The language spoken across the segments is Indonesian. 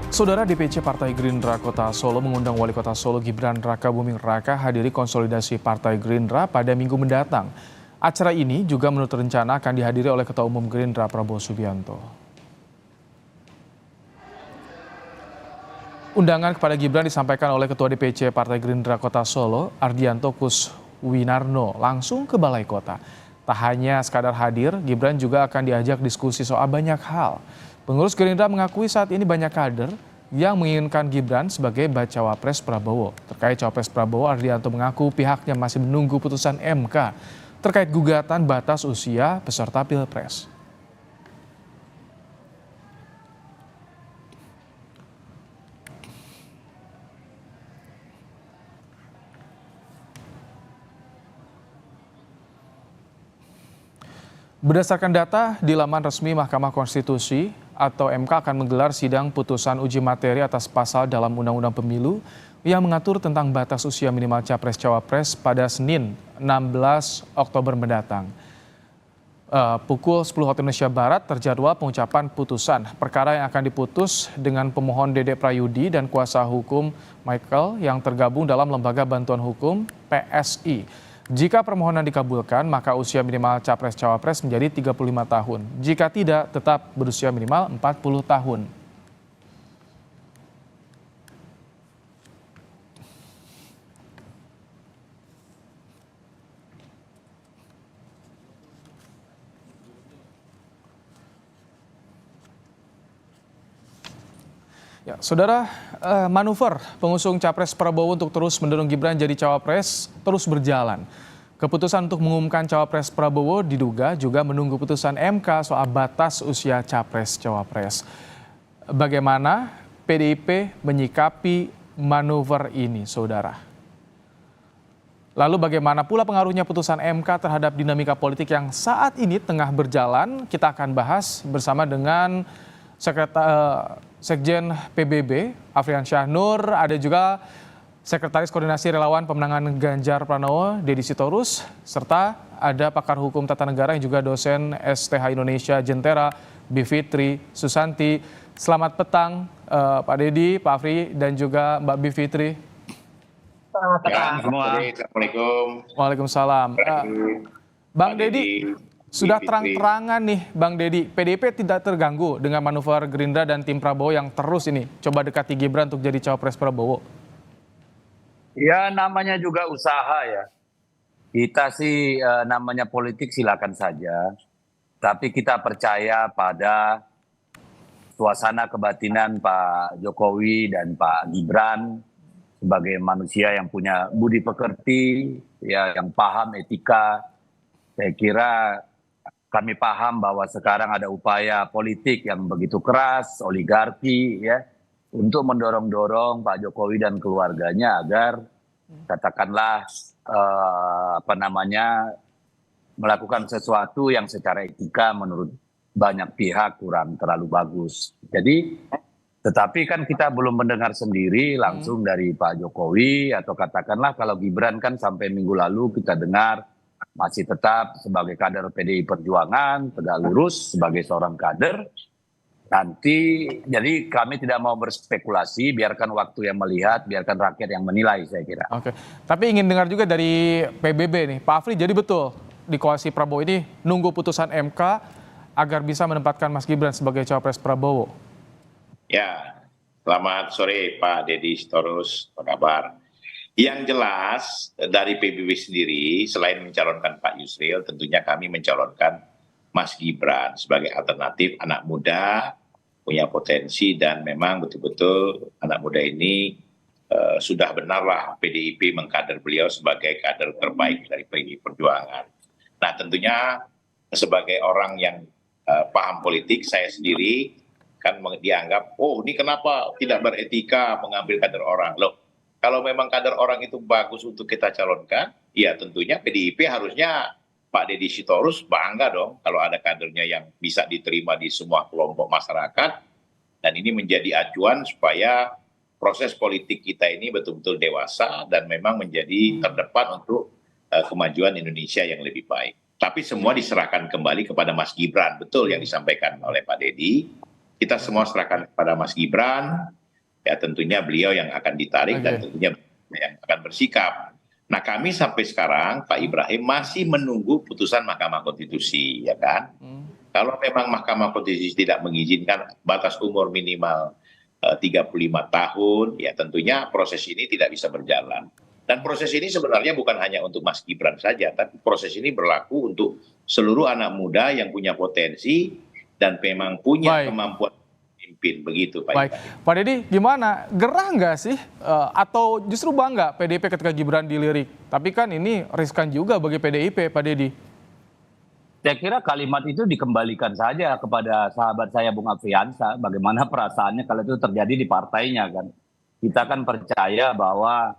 Saudara DPC Partai Gerindra Kota Solo mengundang Wali Kota Solo Gibran Rakabuming Raka hadiri konsolidasi Partai Gerindra pada minggu mendatang. Acara ini juga menurut rencana akan dihadiri oleh Ketua Umum Gerindra Prabowo Subianto. Undangan kepada Gibran disampaikan oleh Ketua DPC Partai Gerindra Kota Solo, Ardianto Kuswinarno, langsung ke Balai Kota. Tak hanya sekadar hadir, Gibran juga akan diajak diskusi soal banyak hal. Pengurus Gerindra mengakui saat ini banyak kader yang menginginkan Gibran sebagai bacawa pres Prabowo. Terkait cawapres Prabowo, Ardianto mengaku pihaknya masih menunggu putusan MK terkait gugatan batas usia peserta Pilpres. Berdasarkan data di laman resmi Mahkamah Konstitusi atau MK akan menggelar sidang putusan uji materi atas pasal dalam Undang-Undang Pemilu yang mengatur tentang batas usia minimal Capres-Cawapres pada Senin 16 Oktober mendatang. Pukul 10 waktu Indonesia Barat terjadwal pengucapan putusan. Perkara yang akan diputus dengan pemohon Dede Prayudi dan kuasa hukum Michael yang tergabung dalam Lembaga Bantuan Hukum PSI. Jika permohonan dikabulkan, maka usia minimal Capres-Cawapres menjadi 35 tahun. Jika tidak, tetap berusia minimal 40 tahun. Ya, Saudara, manuver pengusung Capres Prabowo untuk terus mendorong Gibran jadi cawapres terus berjalan. Keputusan untuk mengumumkan cawapres Prabowo diduga juga menunggu putusan MK soal batas usia Capres-Cawapres. Bagaimana PDIP menyikapi manuver ini, Saudara? Lalu bagaimana pula pengaruhnya putusan MK terhadap dinamika politik yang saat ini tengah berjalan? Kita akan bahas bersama dengan Sekjen PBB Afrian Syahnur, ada juga Sekretaris Koordinasi Relawan Pemenangan Ganjar Pranowo Deddy Sitorus, serta ada pakar hukum tata negara yang juga dosen STH Indonesia Jentera Bivitri Susanti. Selamat petang Pak Deddy, Pak Afri, dan juga Mbak Bivitri. Selamat petang semua. Assalamualaikum. Waalaikumsalam. Bang Deddy, sudah terang-terangan nih Bang Deddy, PDIP tidak terganggu dengan manuver Gerindra dan tim Prabowo yang terus ini coba dekati Gibran untuk jadi cawapres Prabowo. Ya, namanya juga usaha ya. Kita sih namanya politik silakan saja. Tapi kita percaya pada suasana kebatinan Pak Jokowi dan Pak Gibran sebagai manusia yang punya budi pekerti, ya, yang paham etika. Saya kira kami paham bahwa sekarang ada upaya politik yang begitu keras, oligarki, ya, untuk mendorong-dorong Pak Jokowi dan keluarganya agar katakanlah melakukan sesuatu yang secara etika menurut banyak pihak kurang terlalu bagus. Jadi, tetapi kan kita belum mendengar sendiri langsung dari Pak Jokowi, atau katakanlah kalau Gibran kan sampai minggu lalu kita dengar masih tetap sebagai kader PDI Perjuangan, tegak lurus sebagai seorang kader. Nanti, jadi kami tidak mau berspekulasi, biarkan waktu yang melihat, biarkan rakyat yang menilai, saya kira. Oke, tapi ingin dengar juga dari PBB nih, Pak Afri, jadi betul di koalisi Prabowo ini nunggu putusan MK agar bisa menempatkan Mas Gibran sebagai cawapres Prabowo? Ya, selamat sore Pak Deddy Sitorus, apa kabar? Yang jelas dari PBB sendiri, selain mencalonkan Pak Yusril, tentunya kami mencalonkan Mas Gibran sebagai alternatif anak muda, punya potensi, dan memang betul-betul anak muda ini sudah benarlah PDIP mengkader beliau sebagai kader terbaik dari PDI Perjuangan. Nah, tentunya sebagai orang yang paham politik, saya sendiri kan dianggap, oh ini kenapa tidak beretika mengambil kader orang? Loh, kalau memang kader orang itu bagus untuk kita calonkan, ya tentunya PDIP harusnya Pak Deddy Sitorus bangga dong kalau ada kadernya yang bisa diterima di semua kelompok masyarakat. Dan ini menjadi acuan supaya proses politik kita ini betul-betul dewasa dan memang menjadi terdepan untuk kemajuan Indonesia yang lebih baik. Tapi semua diserahkan kembali kepada Mas Gibran, betul yang disampaikan oleh Pak Deddy. Kita semua serahkan kepada Mas Gibran, ya tentunya beliau yang akan ditarik dan tentunya yang akan bersikap. Nah kami sampai sekarang Pak Ibrahim masih menunggu putusan Mahkamah Konstitusi, ya kan? Kalau memang Mahkamah Konstitusi tidak mengizinkan batas umur minimal 35 tahun, ya tentunya proses ini tidak bisa berjalan. Dan proses ini sebenarnya bukan hanya untuk Mas Gibran saja, tapi proses ini berlaku untuk seluruh anak muda yang punya potensi dan memang punya kemampuan memimpin, begitu Pak. Baik, Pak Deddy gimana? Gerah nggak sih? Atau justru bangga PDIP ketika Gibran dilirik? Tapi kan ini riskan juga bagi PDIP, Pak Deddy. Saya kira kalimat itu dikembalikan saja kepada sahabat saya Bung Afriansa, bagaimana perasaannya kalau itu terjadi di partainya kan. Kita kan percaya bahwa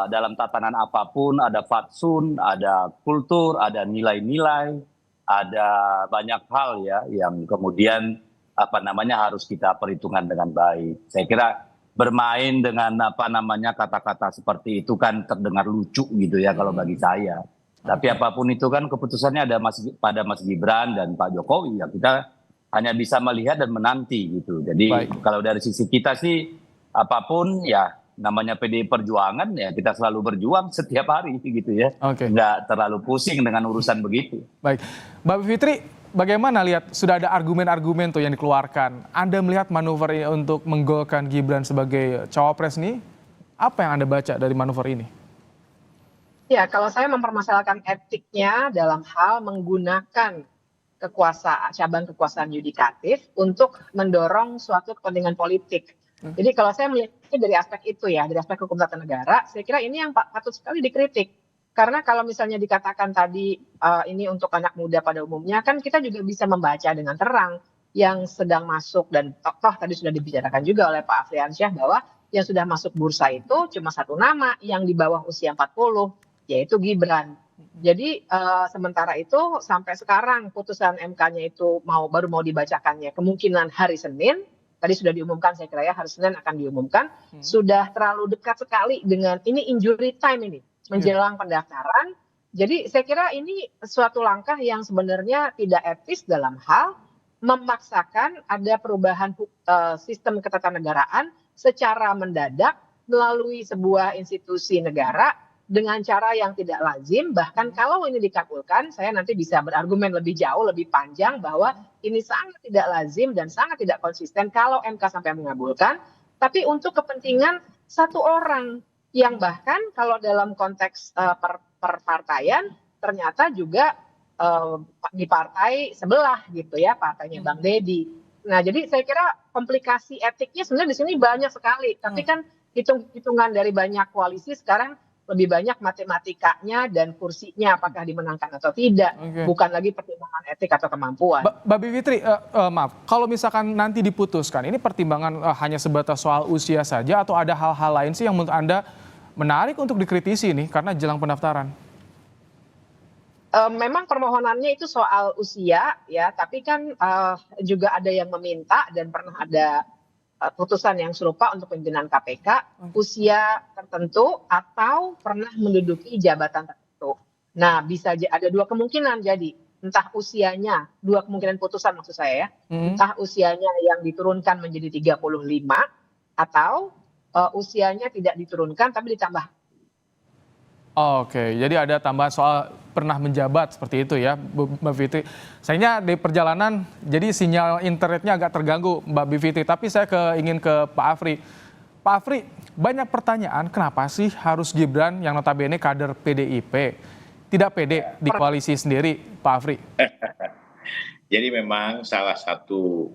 dalam tatanan apapun ada fatsun, ada kultur, ada nilai-nilai, ada banyak hal ya yang kemudian harus kita perhitungkan dengan baik. Saya kira bermain dengan kata-kata seperti itu kan terdengar lucu gitu ya kalau bagi saya. Tapi apapun itu kan keputusannya ada pada Mas Gibran dan Pak Jokowi, ya kita hanya bisa melihat dan menanti gitu. Jadi kalau dari sisi kita sih apapun ya namanya PDI Perjuangan ya kita selalu berjuang setiap hari gitu ya. Nggak terlalu pusing dengan urusan begitu. Baik, Mbak Fitri, bagaimana lihat sudah ada argumen-argumen tuh yang dikeluarkan. Anda melihat manuver ini untuk menggolkan Gibran sebagai cawapres nih, apa yang Anda baca dari manuver ini? Ya, kalau saya mempermasalahkan etiknya dalam hal menggunakan cabang kekuasaan yudikatif untuk mendorong suatu kepentingan politik. Jadi kalau saya melihatnya dari aspek itu ya, dari aspek hukum tata negara, saya kira ini yang patut sekali dikritik. Karena kalau misalnya dikatakan tadi ini untuk anak muda pada umumnya, kan kita juga bisa membaca dengan terang yang sedang masuk dan toh tadi sudah dibicarakan juga oleh Pak Afriansyah bahwa yang sudah masuk bursa itu cuma satu nama yang di bawah usia 40, yaitu Gibran. Jadi sementara itu sampai sekarang putusan MK-nya itu baru mau dibacakannya kemungkinan hari Senin. Tadi sudah diumumkan saya kira ya hari Senin akan diumumkan. Sudah terlalu dekat sekali dengan ini injury time ini menjelang pendaftaran. Jadi saya kira ini suatu langkah yang sebenarnya tidak etis dalam hal memaksakan ada perubahan sistem ketatanegaraan secara mendadak melalui sebuah institusi negara dengan cara yang tidak lazim. Bahkan kalau ini dikabulkan, saya nanti bisa berargumen lebih jauh, lebih panjang bahwa ini sangat tidak lazim dan sangat tidak konsisten kalau MK sampai mengabulkan. Tapi untuk kepentingan satu orang yang bahkan kalau dalam konteks perpartaian ternyata juga di partai sebelah gitu ya, partainya Bang Deddy. Nah, jadi saya kira komplikasi etiknya sebenarnya di sini banyak sekali. Tapi kan hitung-hitungan dari banyak koalisi sekarang lebih banyak matematikanya dan kursinya apakah dimenangkan atau tidak, bukan lagi pertimbangan etik atau kemampuan. Mbak Bivitri, maaf, kalau misalkan nanti diputuskan, ini pertimbangan hanya sebatas soal usia saja atau ada hal-hal lain sih yang menurut Anda menarik untuk dikritisi nih karena jelang pendaftaran? Memang permohonannya itu soal usia ya, tapi kan juga ada yang meminta dan pernah ada putusan yang serupa untuk pimpinan KPK usia tertentu atau pernah menduduki jabatan tertentu. Nah, bisa ada dua kemungkinan jadi entah usianya, dua kemungkinan putusan maksud saya ya, entah usianya yang diturunkan menjadi 35 atau usianya tidak diturunkan tapi ditambah. Oke, jadi ada tambahan soal pernah menjabat seperti itu ya, Mbak Fitri. Sayangnya di perjalanan, jadi sinyal internetnya agak terganggu, Mbak Bivitri. Tapi saya ingin ke Pak Afri. Pak Afri, banyak pertanyaan kenapa sih harus Gibran yang notabene kader PDIP tidak pede di koalisi sendiri, Pak Afri? Jadi memang salah satu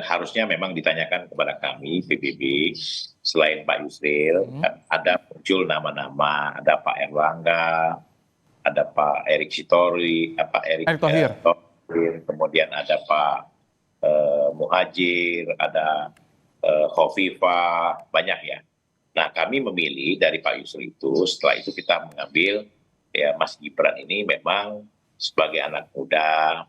harusnya memang ditanyakan kepada kami PBB selain Pak Yusril ada muncul nama-nama, ada Pak Erlangga, ada Pak Erick Sitori, Pak Erick Thohir, kemudian ada Pak Muhajir, ada Khofifah, banyak ya. Nah kami memilih dari Pak Yusril itu, setelah itu kita mengambil ya Mas Gibran ini memang sebagai anak muda.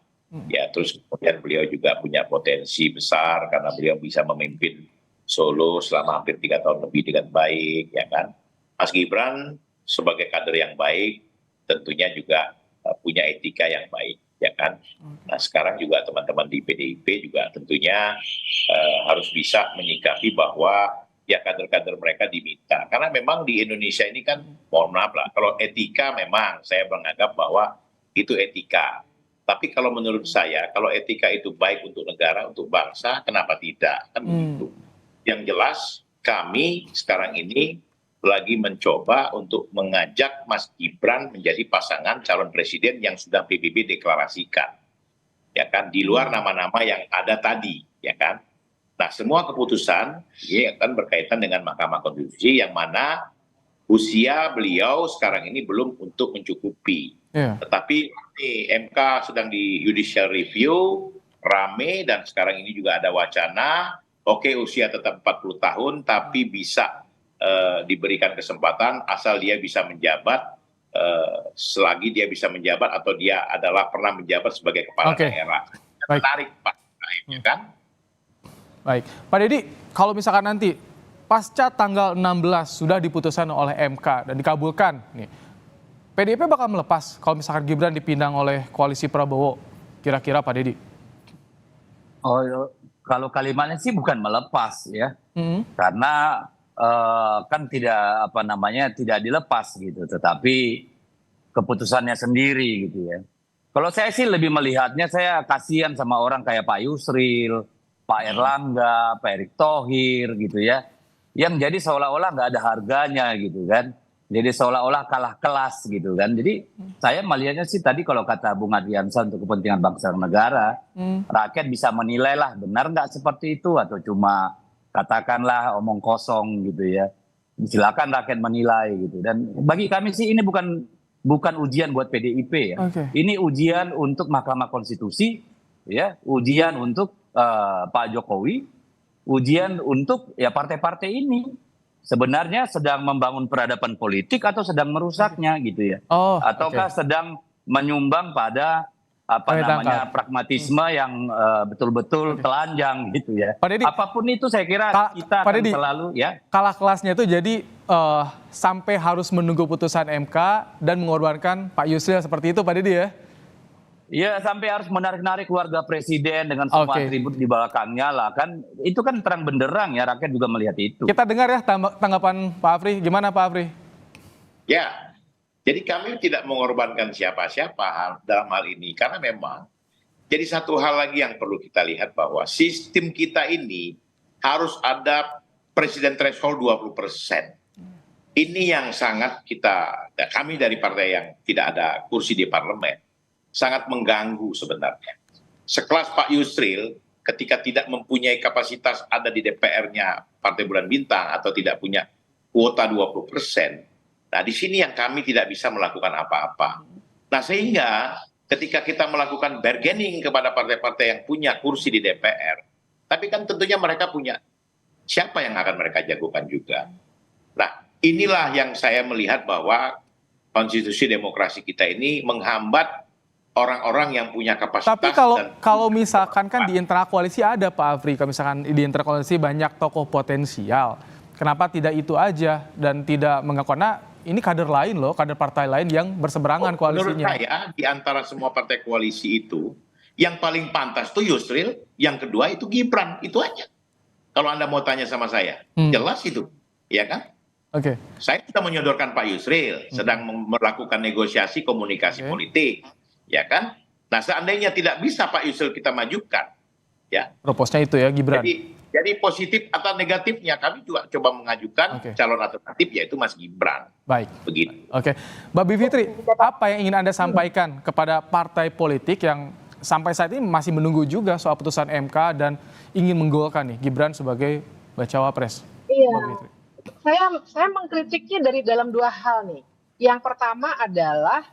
Ya, terus kemudian beliau juga punya potensi besar karena beliau bisa memimpin Solo selama hampir 3 tahun lebih dengan baik, ya kan. Mas Gibran sebagai kader yang baik tentunya juga punya etika yang baik. ya kan. Nah sekarang juga teman-teman di PDIP juga tentunya harus bisa menyikapi bahwa ya kader-kader mereka diminta. Karena memang di Indonesia ini kan, mohon maaf lah, kalau etika memang saya menganggap bahwa itu etika. Tapi kalau menurut saya, kalau etika itu baik untuk negara, untuk bangsa, kenapa tidak? Kan begitu. Yang jelas kami sekarang ini lagi mencoba untuk mengajak Mas Gibran menjadi pasangan calon presiden yang sudah PBB deklarasikan. Ya kan, di luar nama-nama yang ada tadi, ya kan. Nah, semua keputusan ini akan berkaitan dengan Mahkamah Konstitusi yang mana usia beliau sekarang ini belum untuk mencukupi. Tetapi MK sedang di judicial review, rame, dan sekarang ini juga ada wacana, oke usia tetap 40 tahun, tapi bisa diberikan kesempatan asal dia bisa menjabat, selagi dia bisa menjabat atau dia adalah pernah menjabat sebagai kepala daerah. Menarik Pak, ya kan? Baik, Pak Deddy, kalau misalkan nanti pasca tanggal 16 sudah diputuskan oleh MK dan dikabulkan, nih, PDIP bakal melepas kalau misalkan Gibran dipindang oleh koalisi Prabowo, kira-kira Pak Deddy? Oh, kalau kalimatnya sih bukan melepas ya, karena kan tidak dilepas gitu, tetapi keputusannya sendiri gitu ya. Kalau saya sih lebih melihatnya, saya kasihan sama orang kayak Pak Yusril, Pak Erlangga, Pak Erick Thohir gitu ya, yang jadi seolah-olah nggak ada harganya gitu kan, jadi seolah-olah kalah kelas gitu kan. Jadi saya melihatnya sih tadi kalau kata Bung Adriansyah untuk kepentingan bangsa dan negara, rakyat bisa menilai lah benar nggak seperti itu atau cuma katakanlah omong kosong gitu ya. Silakan rakyat menilai gitu. Dan bagi kami sih ini bukan ujian buat PDIP ya. Ini ujian untuk Mahkamah Konstitusi ya, ujian untuk Pak Jokowi, ujian untuk ya partai-partai ini sebenarnya sedang membangun peradaban politik atau sedang merusaknya gitu ya, ataukah sedang menyumbang pada pragmatisme yang betul-betul telanjang gitu ya. Apapun itu saya kira kita akan selalu ya kalah kelasnya itu jadi sampai harus menunggu putusan MK dan mengorbankan Pak Yusril seperti itu Pak Deddy ya. Iya, sampai harus menarik-narik keluarga presiden dengan semua atribut di belakangnya lah kan. Itu kan terang benderang ya, rakyat juga melihat itu. Kita dengar ya tanggapan Pak Afri. Gimana Pak Afri? Ya, jadi kami tidak mengorbankan siapa-siapa dalam hal ini. Karena memang jadi satu hal lagi yang perlu kita lihat bahwa sistem kita ini harus ada presiden threshold 20%. Ini yang sangat kami dari partai yang tidak ada kursi di parlemen, sangat mengganggu sebenarnya. Sekelas Pak Yusril ketika tidak mempunyai kapasitas ada di DPR-nya Partai Bulan Bintang atau tidak punya kuota 20%. Nah di sini yang kami tidak bisa melakukan apa-apa. Nah sehingga ketika kita melakukan bargaining kepada partai-partai yang punya kursi di DPR, tapi kan tentunya mereka punya siapa yang akan mereka jagokan juga. Nah inilah yang saya melihat bahwa konstitusi demokrasi kita ini menghambat orang-orang yang punya kapasitas. Tapi kalau misalkan kan di internal koalisi ada Pak Afri, kalau misalkan di internal koalisi banyak tokoh potensial, kenapa tidak itu aja dan tidak mengaku, karena ini kader lain loh, kader partai lain yang berseberangan koalisinya. Menurut saya di antara semua partai koalisi itu, yang paling pantas itu Yusril, yang kedua itu Gibran, itu aja. Kalau Anda mau tanya sama saya, jelas itu, ya kan? Saya sudah menyodorkan Pak Yusril, sedang melakukan negosiasi komunikasi politik. Ya kan? Nah seandainya tidak bisa Pak Yusril kita majukan, ya. Proposnya itu ya Gibran. Jadi positif atau negatifnya kami juga coba mengajukan calon alternatif yaitu Mas Gibran. Baik. Begitu. Mbak Bivitri, apa yang ingin Anda sampaikan kepada partai politik yang sampai saat ini masih menunggu juga soal putusan MK dan ingin menggolkan nih Gibran sebagai bacawa pres? Iya. Saya mengkritiknya dari dalam dua hal nih. Yang pertama adalah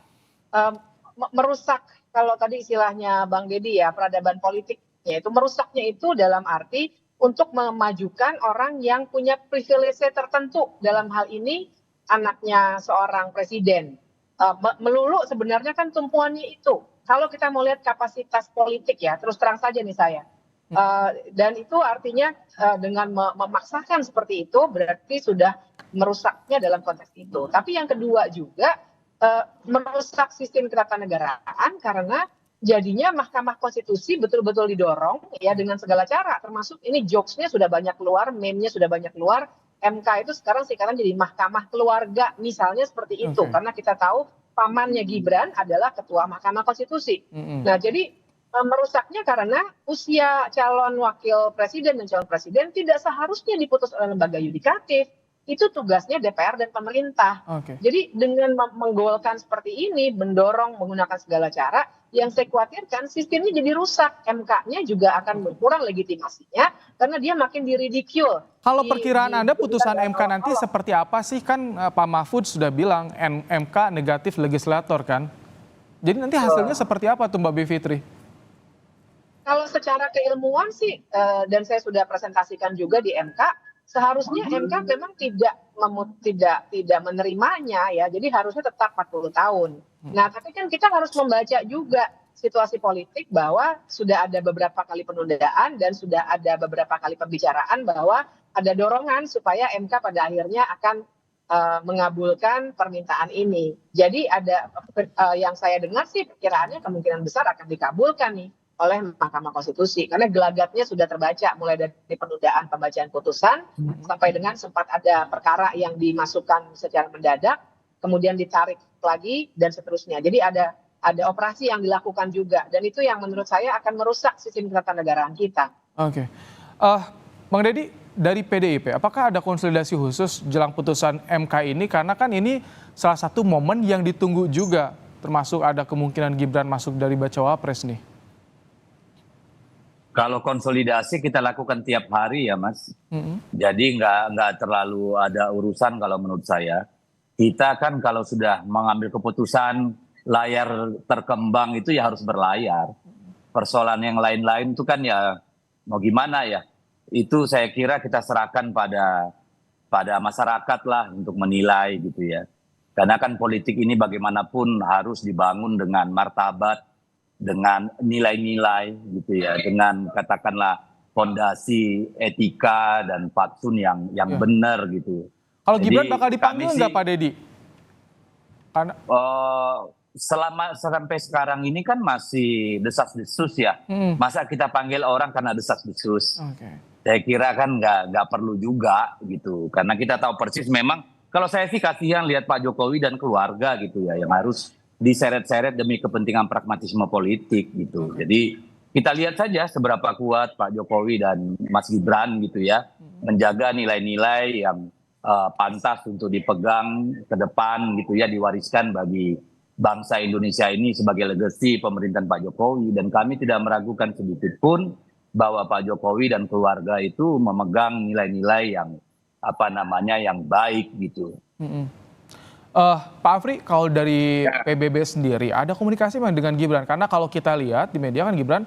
merusak, kalau tadi istilahnya Bang Deddy ya, peradaban politiknya itu merusaknya itu dalam arti untuk memajukan orang yang punya privilege tertentu, dalam hal ini anaknya seorang presiden. Melulu sebenarnya kan tumpuannya itu. Kalau kita mau lihat kapasitas politik ya, terus terang saja nih saya. Dan itu artinya dengan memaksakan seperti itu berarti sudah merusaknya dalam konteks itu. Tapi yang kedua juga merusak sistem ketatanegaraan karena jadinya Mahkamah Konstitusi betul-betul didorong ya dengan segala cara, termasuk ini jokesnya sudah banyak keluar, meme-nya sudah banyak keluar. MK itu sekarang jadi mahkamah keluarga, misalnya seperti itu, Oke. karena kita tahu pamannya Gibran adalah ketua Mahkamah Konstitusi. Mm-mm. Nah, jadi merusaknya karena usia calon wakil presiden dan calon presiden tidak seharusnya diputus oleh lembaga yudikatif. Itu tugasnya DPR dan pemerintah. Oke. Jadi dengan menggolkan seperti ini, mendorong menggunakan segala cara, yang saya khawatirkan sistemnya jadi rusak. MK-nya juga akan berkurang legitimasinya karena dia makin diridicule. Kalau perkiraan Anda putusan dijadikan MK nanti olok-olok. seperti apa sih? Kan Pak Mahfud sudah bilang MK negatif legislator kan. Jadi nanti hasilnya seperti apa tuh Mbak Bivitri? Kalau secara keilmuan sih, dan saya sudah presentasikan juga di MK, seharusnya MK memang tidak menerimanya ya, jadi harusnya tetap 40 tahun. Nah, tapi kan kita harus membaca juga situasi politik bahwa sudah ada beberapa kali penundaan dan sudah ada beberapa kali pembicaraan bahwa ada dorongan supaya MK pada akhirnya akan mengabulkan permintaan ini. Jadi ada yang saya dengar sih perkiraannya kemungkinan besar akan dikabulkan nih oleh Mahkamah Konstitusi karena gelagatnya sudah terbaca mulai dari penundaan pembacaan putusan sampai dengan sempat ada perkara yang dimasukkan secara mendadak kemudian ditarik lagi dan seterusnya. Jadi ada operasi yang dilakukan juga dan itu yang menurut saya akan merusak sistem ketatanegaraan kita. Oke. Bang Deddy, dari PDIP, apakah ada konsolidasi khusus jelang putusan MK ini? Karena kan ini salah satu momen yang ditunggu juga, termasuk ada kemungkinan Gibran masuk dari bacawa pres nih. Kalau konsolidasi kita lakukan tiap hari ya Mas. Mm-mm. Jadi nggak terlalu ada urusan kalau menurut saya. Kita kan kalau sudah mengambil keputusan layar terkembang itu ya harus berlayar. Persoalan yang lain-lain itu kan ya mau gimana ya. Itu saya kira kita serahkan pada masyarakat lah untuk menilai gitu ya. Karena kan politik ini bagaimanapun harus dibangun dengan martabat, dengan nilai-nilai gitu ya, dengan katakanlah fondasi etika dan fatsun yang Ya. benar gitu. Kalau Jadi, Gibran bakal dipanggil kami nggak sih, Pak Deddy? Karena selama sampai sekarang ini kan masih desas-desus ya. Masa kita panggil orang karena desas-desus? Oke. Saya kira kan nggak perlu juga gitu, karena kita tahu persis memang kalau saya sih kasihan lihat Pak Jokowi dan keluarga gitu ya yang harus diseret-seret demi kepentingan pragmatisme politik gitu. Jadi kita lihat saja seberapa kuat Pak Jokowi dan Mas Gibran gitu ya menjaga nilai-nilai yang pantas untuk dipegang ke depan gitu ya, diwariskan bagi bangsa Indonesia ini sebagai legacy pemerintahan Pak Jokowi, dan kami tidak meragukan sedikit pun bahwa Pak Jokowi dan keluarga itu memegang nilai-nilai yang yang baik gitu. Pak Afri, kalau dari PBB sendiri ada komunikasi dengan Gibran? Karena kalau kita lihat di media kan Gibran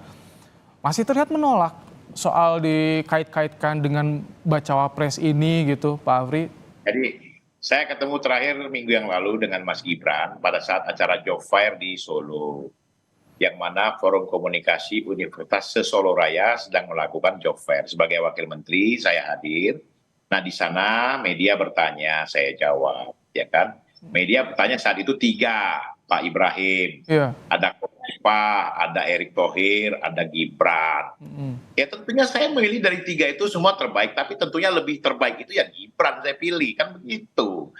masih terlihat menolak soal dikait-kaitkan dengan bacawa pres ini gitu, Pak Afri. Jadi saya ketemu terakhir minggu yang lalu dengan Mas Gibran pada saat acara Job Fair di Solo, yang mana Forum Komunikasi Universitas Solo Raya sedang melakukan Job Fair. Sebagai Wakil Menteri saya hadir. Nah di sana media bertanya, saya jawab, ya kan? Media bertanya saat itu 3, Pak Ibrahim, ada Kofifa, ada Erick Thohir, ada Gibran. Ya tentunya saya memilih dari 3 itu semua terbaik, tapi tentunya lebih terbaik itu ya Gibran saya pilih, kan begitu.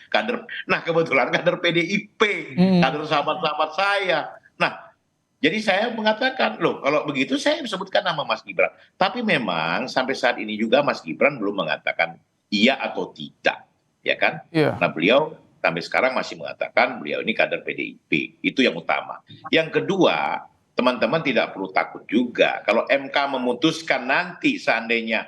Nah kebetulan kader PDIP, kader sahabat-sahabat saya. Nah jadi saya mengatakan, loh kalau begitu saya sebutkan nama Mas Gibran. Tapi memang sampai saat ini juga Mas Gibran belum mengatakan iya atau tidak, ya kan? Nah beliau sampai sekarang masih mengatakan beliau ini kader PDIP, itu yang utama. Yang kedua, teman-teman tidak perlu takut juga kalau MK memutuskan nanti seandainya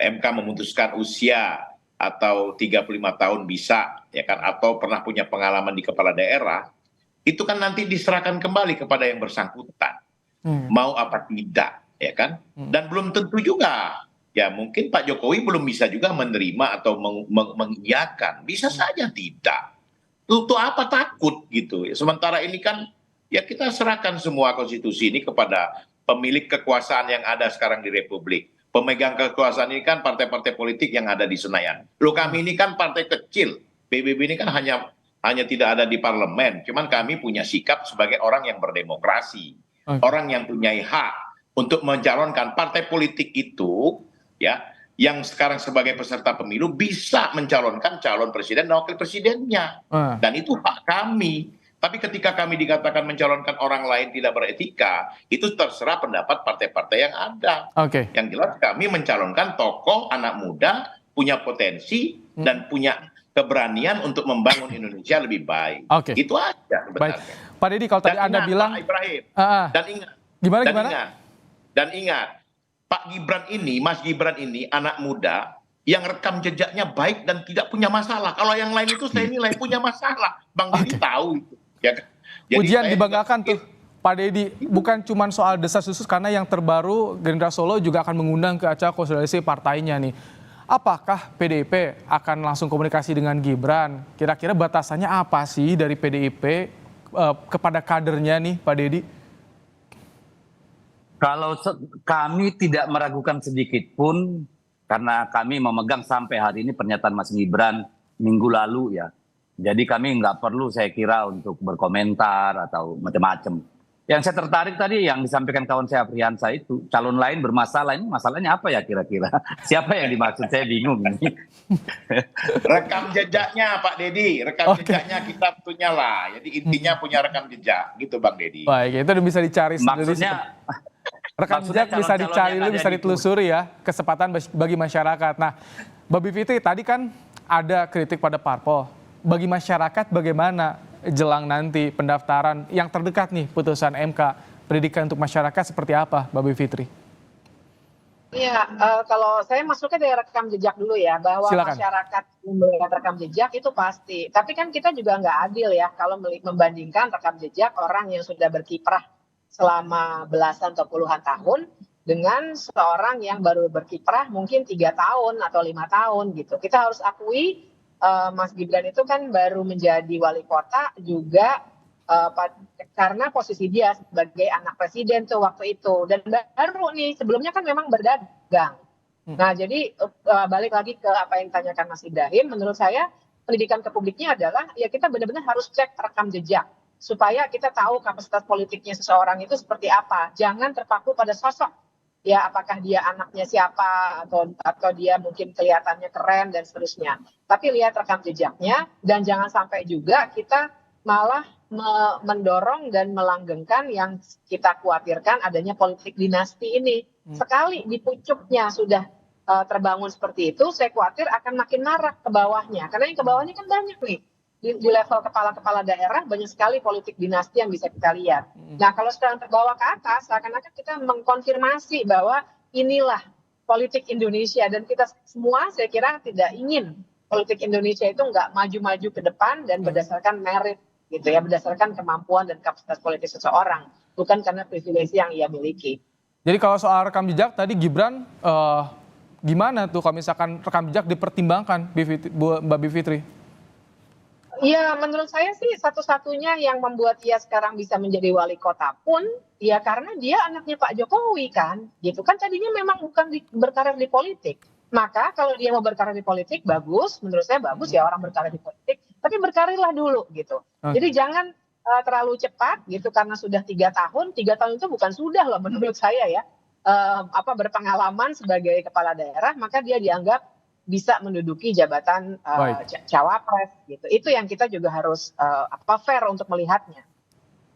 MK memutuskan usia atau 35 tahun bisa, ya kan, atau pernah punya pengalaman di kepala daerah, itu kan nanti diserahkan kembali kepada yang bersangkutan, mau apa tidak, ya kan? Dan belum tentu juga. Ya mungkin Pak Jokowi belum bisa juga menerima atau mengiyakan, bisa saja tidak. Untuk apa takut gitu? Sementara ini kan ya kita serahkan semua konstitusi ini kepada pemilik kekuasaan yang ada sekarang di Republik. Pemegang kekuasaan ini kan partai-partai politik yang ada di Senayan. Loh kami ini kan partai kecil, PBB ini kan hanya tidak ada di parlemen. Cuman kami punya sikap sebagai orang yang berdemokrasi. Orang yang punya hak untuk mencalonkan partai politik itu, ya, yang sekarang sebagai peserta pemilu bisa mencalonkan calon presiden dan wakil presidennya. Dan itu hak kami. Tapi ketika kami dikatakan mencalonkan orang lain tidak beretika, itu terserah pendapat partai-partai yang ada. Yang jelas kami mencalonkan tokoh anak muda, punya potensi, dan punya keberanian untuk membangun Indonesia lebih baik. Itu aja sebenarnya. Baik. Pak Deddy, kalau tadi Anda bilang... Pak Ibrahim, dan ingat. Dan ingat, Pak Gibran ini, Mas Gibran ini, anak muda, yang rekam jejaknya baik dan tidak punya masalah. Kalau yang lain itu saya nilai punya masalah. Bang Deddy tahu itu. Ya, jadi ujian dibanggakan tuh Pak Deddy, bukan cuma soal desas-desus, karena yang terbaru Gerindra Solo juga akan mengundang ke acara konsolidasi partainya nih. Apakah PDIP akan langsung komunikasi dengan Gibran? Kira-kira batasannya apa sih dari PDIP kepada kadernya nih Pak Deddy? Kalau kami tidak meragukan sedikit pun, karena kami memegang sampai hari ini pernyataan Mas Gibran minggu lalu ya. Jadi kami nggak perlu saya kira untuk berkomentar atau macam-macam. Yang saya tertarik tadi yang disampaikan kawan saya Afriansa itu, calon lain bermasalah, ini masalahnya apa ya kira-kira? Siapa yang dimaksud? Saya bingung ini. Rekam jejaknya Pak Deddy, rekam jejaknya kita punya lah. Jadi intinya punya rekam jejak, gitu Bang Deddy. Baik, itu bisa dicari sendiri. Maksudnya rekam jejak bisa dicari, bisa ditelusuri ya, kesempatan bagi masyarakat. Nah, Mbak Bivitri tadi kan ada kritik pada parpol. Bagi masyarakat bagaimana jelang nanti pendaftaran yang terdekat nih putusan MK, pendidikan untuk masyarakat seperti apa Mbak Bivitri? Iya, kalau saya masuknya dari rekam jejak dulu ya, bahwa Silakan. masyarakat melihat rekam jejak itu pasti. Tapi kan kita juga nggak adil ya kalau membandingkan rekam jejak orang yang sudah berkiprah selama belasan atau puluhan tahun dengan seorang yang baru berkiprah mungkin 3 tahun atau 5 tahun gitu. Kita harus akui Mas Gibran itu kan baru menjadi wali kota juga karena posisi dia sebagai anak presiden tuh waktu itu, dan baru nih, sebelumnya kan memang berdagang. Nah jadi balik lagi ke apa yang ditanyakan Mas Ibrahim, menurut saya pendidikan ke publiknya adalah ya kita benar-benar harus cek rekam jejak supaya kita tahu kapasitas politiknya seseorang itu seperti apa. Jangan terpaku pada sosok, ya apakah dia anaknya siapa atau dia mungkin kelihatannya keren dan seterusnya. Tapi lihat rekam jejaknya, dan jangan sampai juga kita malah mendorong dan melanggengkan yang kita khawatirkan adanya politik dinasti ini. Sekali di pucuknya sudah terbangun seperti itu, saya khawatir akan makin marak ke bawahnya. Karena yang ke bawahnya kan banyak nih. Di level kepala-kepala daerah banyak sekali politik dinasti yang bisa kita lihat. Nah kalau sekarang terbawa ke atas, seakan-akan kita mengkonfirmasi bahwa inilah politik Indonesia, dan kita semua saya kira tidak ingin politik Indonesia itu nggak maju-maju ke depan dan berdasarkan merit gitu ya, berdasarkan kemampuan dan kapasitas politik seseorang, bukan karena privilege yang ia miliki. Jadi kalau soal rekam jejak tadi Gibran gimana tuh kalau misalkan rekam jejak dipertimbangkan Mbak Bivitri? Ya menurut saya sih satu-satunya yang membuat ia sekarang bisa menjadi wali kota pun ya karena dia anaknya Pak Jokowi kan, gitu kan, tadinya memang bukan berkarir di politik. Maka kalau dia mau berkarir di politik bagus, menurut saya bagus ya orang berkarir di politik, tapi berkarirlah dulu gitu. Jadi jangan terlalu cepat gitu, karena sudah 3 tahun itu bukan sudah loh menurut saya ya, berpengalaman sebagai kepala daerah, maka dia dianggap bisa menduduki jabatan cawapres gitu. Itu yang kita juga harus fair untuk melihatnya.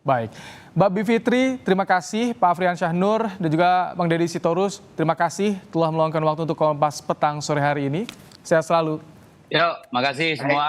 Baik, Mbak Bivitri, terima kasih. Pak Afriansyah Nur dan juga Bang Deddy Sitorus, terima kasih telah meluangkan waktu untuk Kompas Petang sore hari ini. Sehat selalu. Yuk, makasih semua.